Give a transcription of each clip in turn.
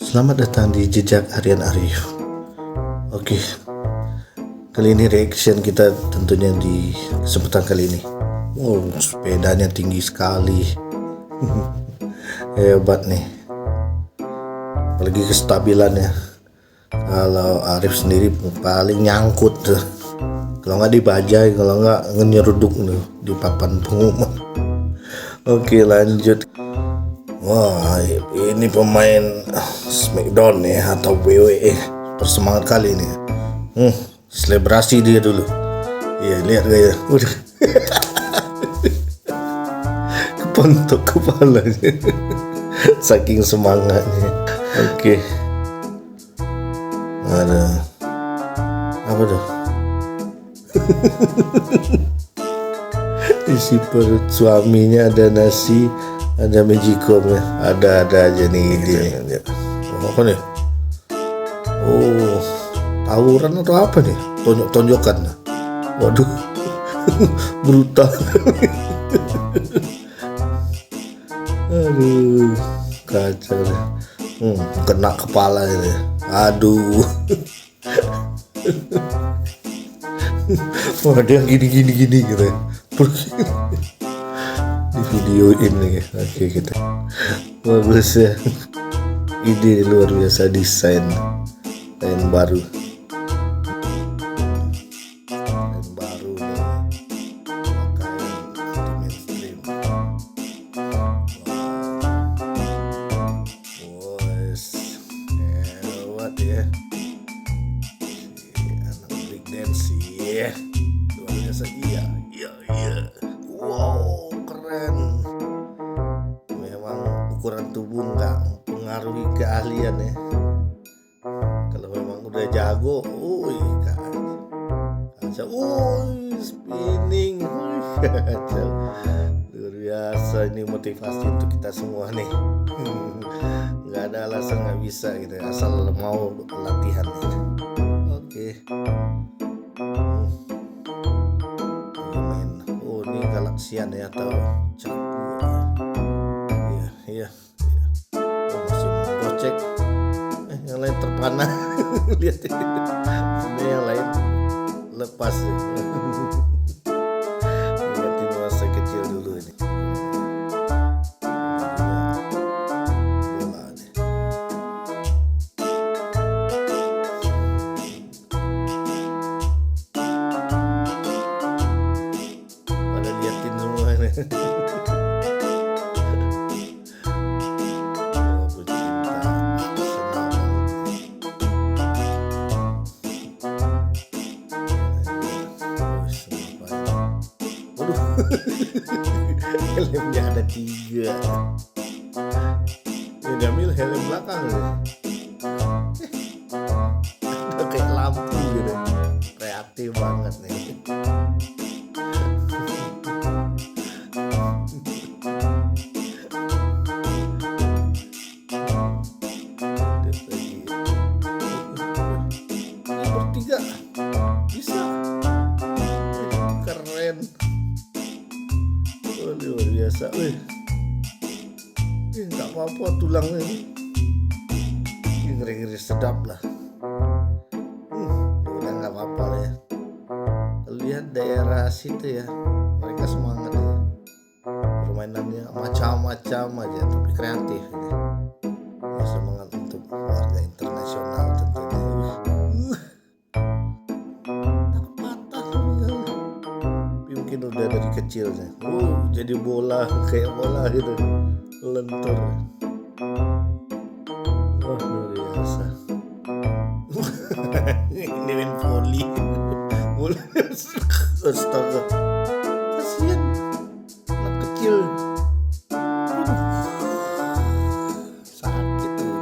Selamat datang di Jejak Harian Arif. Oke, kali ini reaction kita tentunya di kesempatan kali ini. Sepedanya tinggi sekali. Hebat nih. Apalagi kestabilannya. Kalau Arif sendiri paling nyangkut tuh. Kalau nggak dibajai, kalau nggak nyeruduk di papan pengumuman. Oke, lanjut. Wah, ini pemain Smackdown ya atau WWE, bersemangat kali ini. Selebrasi dia dulu. Iya, lihat gaya. Udah. Kepentok kepalanya. Saking semangatnya. Oke. Ada apa tuh? Isi perut suaminya ada nasi, ada magicom ya, ada aja nih dia. Apa nih? Oh, tawuran atau apa nih? Tonjok-tonjokan. Waduh, brutal. Aduh, kacau deh. Kena kepala ini. Aduh. Wah, dia gini gitu ya. Di video ini. Oke, kita bagus ya. Ide luar biasa, desain baru nih, pakaian mainstream. Hebat ya, si anak break dance ya, luar biasa. Iya. Wow, keren. Memang ukuran tubuh nggak mempengaruhi keahlian ya. Kalau memang udah jago, kacau. Spinning, kacau. Luar biasa, ini motivasi untuk kita semua nih. Nggak ada alasan nggak bisa gitu, asal mau latihan. Oke. Ini galaksian ya atau campur. Iya. Masih gocek. Yang lain terpanah. Lihat ini yang lain lepas ya. Ingatin masa kecil dulu ini. Bola nih. Pada liatin semua ini. Helmnya ada 3. Ini diambil helm belakang nih. Ada kayak lampu gitu. Kreatif banget nih. Ini bertiga bisa. Keren. Luar biasa. Nggak apa-apa tulangnya ini. Ngeri-ngeri sedap lah. Udah nggak apa-apa lah ya. Lihat daerah situ ya, mereka semangat ya. Permainannya macam-macam aja, tapi kreatif ini. Semangat untuk warga internasional tentunya. Mungkin udah dari kecilnya. Jadi bola, kayak bola gitu, lentur. Luar biasa. Ini main volley. Astaga, kasihan anak kecil. Sakit tuh.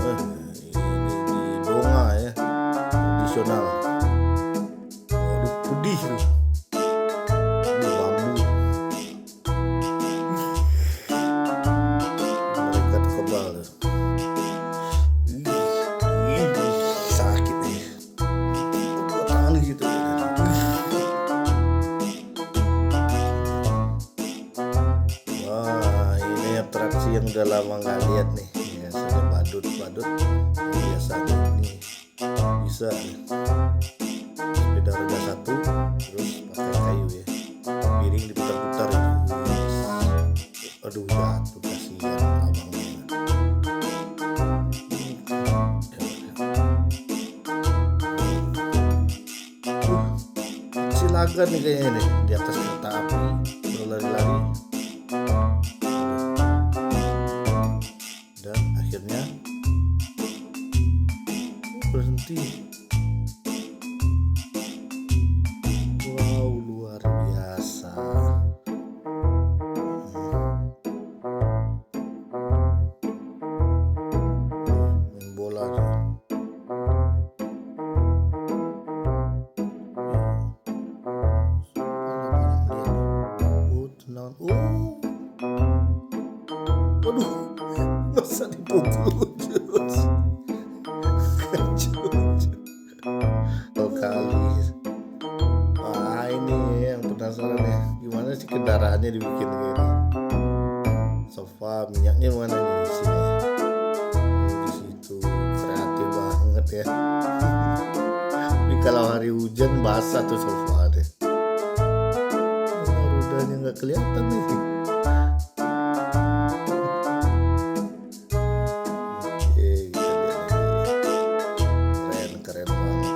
Ini di donga ya, tradisional. Pedih tuh. Ini bambu. Mereka tuh kebal tuh. Sakit nih. Tangan gitu. udah lama nggak lihat nih. Biasanya badut biasa nih bisa sepeda roda satu terus pakai kayu ya, piring diputar-putar itu. Aduh jatuh, kasihan abangnya. Silagan nih kayaknya nih di atas kereta api berlari-lari dan akhirnya berhenti. Wow, luar biasa. Main bola aja. Tenang. Waduh, masa dipukul terus. Kali. Wah, ini yang penasaran ya, gimana sih kendaraannya dibikin kayak ini. Sofa minyaknya mana nih di sini? Di situ kreatif banget ya. Tapi kalau hari hujan basah tuh sofa deh. Rodanya nggak kelihatan nih. Oke, kita lihat keren banget.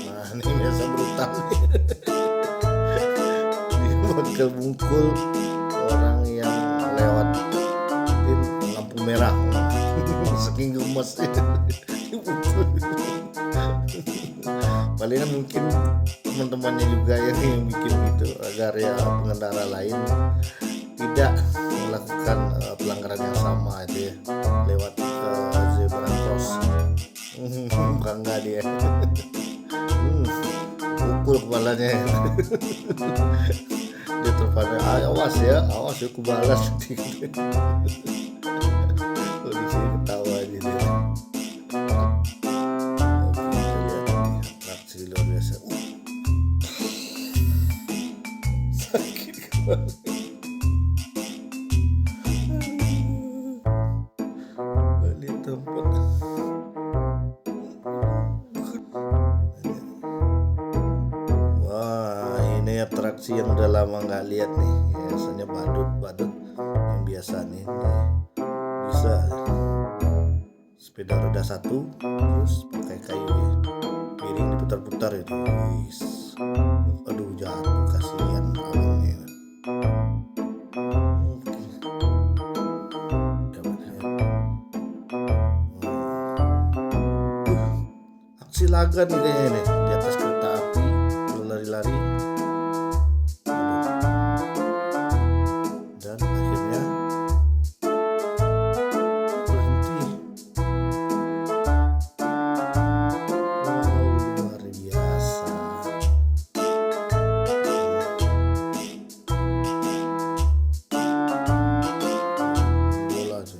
Nah, ini biasa berutang nih. Dia bakal mukul orang yang lewat lampu merah. Saking gemes palingan mungkin teman-temannya juga yang bikin gitu agar ya pengendara lain tidak melakukan pelanggaran yang sama aja ya, lewat zebra cross. Bangga dia. Pukul kepalanya. Dia terpandang, awas ya aku balas. Oh, di sini ketawa aja dia. Oke, kita lihat nih atraksi luar biasa. Sakit kepala. Balik tempat. Wah, ini atraksi yang udah lama nggak lihat nih. Biasanya badut yang biasa nih bisa sepeda roda satu terus pakai kayu ya, piring diputar-putar itu. Aduh jatuh, kasihan abangnya. Aksi laga nih kayaknya nih di atas kereta api berlari-lari dan akhirnya berhenti. Wow, luar biasa. Bola aja.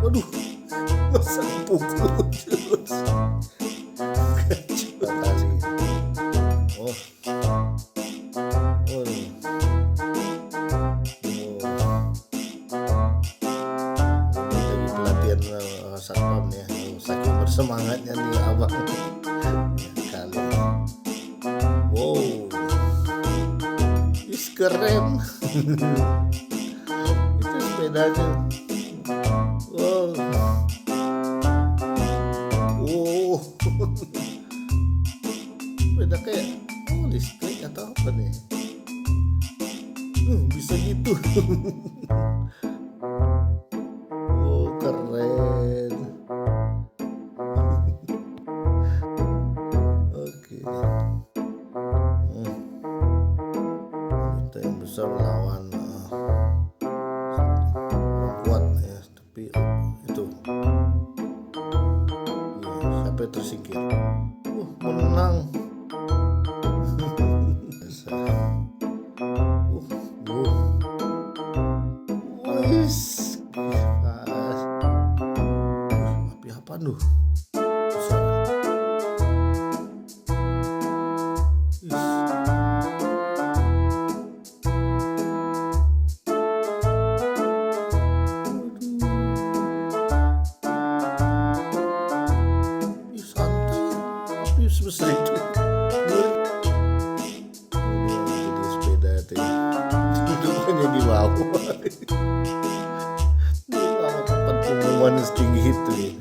Waduh, masa dipukul terus. Kacau kali. Oh, lagi pelatihan satpam ya. Saking bersemangatnya nih abang. Ya, kali. Wow, keren. Itu sepedanya. Wow. Beda kayak listrik atau apa nih? Bisa gitu. Keren. Oke. Kita yang besar lawan orang kuat ya, tapi itu siapa yang tersingkir? Menang. apaan tuh? Besar. Is. Ih, santai. Tapi sebesar itu. Ini jadi sepeda tuh. Duduknya di bawah. Ini lama tempat pengumuman setinggi itu ya.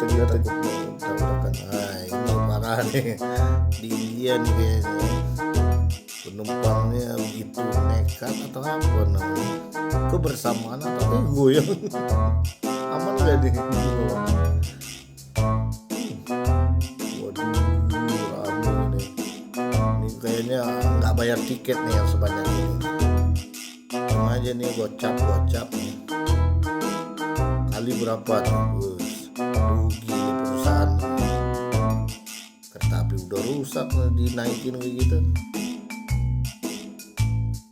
Kita takut tabrakan. Ini parah nih di India nih kayaknya. Penumpangnya begitu nekat atau apa namanya? Kebersamaan atau goyang? Aman gak nih? Waduh, rame nih. Ini kayaknya nggak bayar tiket nih yang sebanyak ini. Cuma aja nih gocap nih. Kali berapa tuh? Rugi nih perusahaan. Kereta api udah rusak dinaikin kayak gitu.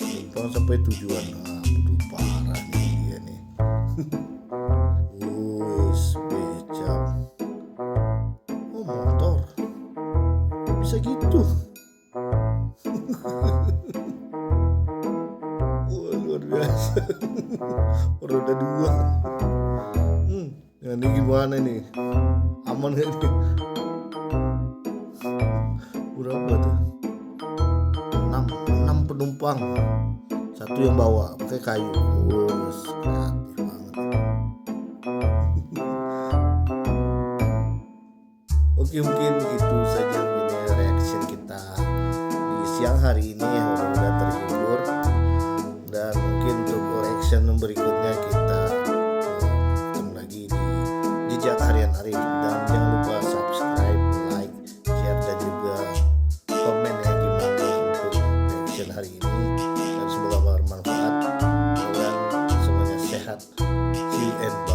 Numpang sampai tujuan. Aduh, parah nih dia nih. Wis becak. Oh, motor. Bisa gitu. Wah, luar biasa. Roda 2. Ini gimana nih? Aman gak nih? Berapa tuh? 6 penumpang. Satu yang bawa pakai kayu. Kreatif banget. Oke, mungkin itu saja reaction kita di siang hari ini. Mudah-mudahan terhibur. Dan mungkin untuk reaction berikutnya kita ketemu lagi di Jejak Harian Arif. Dan jangan lupa subscribe, like, share, dan juga komen ya gimana untuk reaction hari ini. Dan semoga bermanfaat dan semuanya sehat. See you and bye.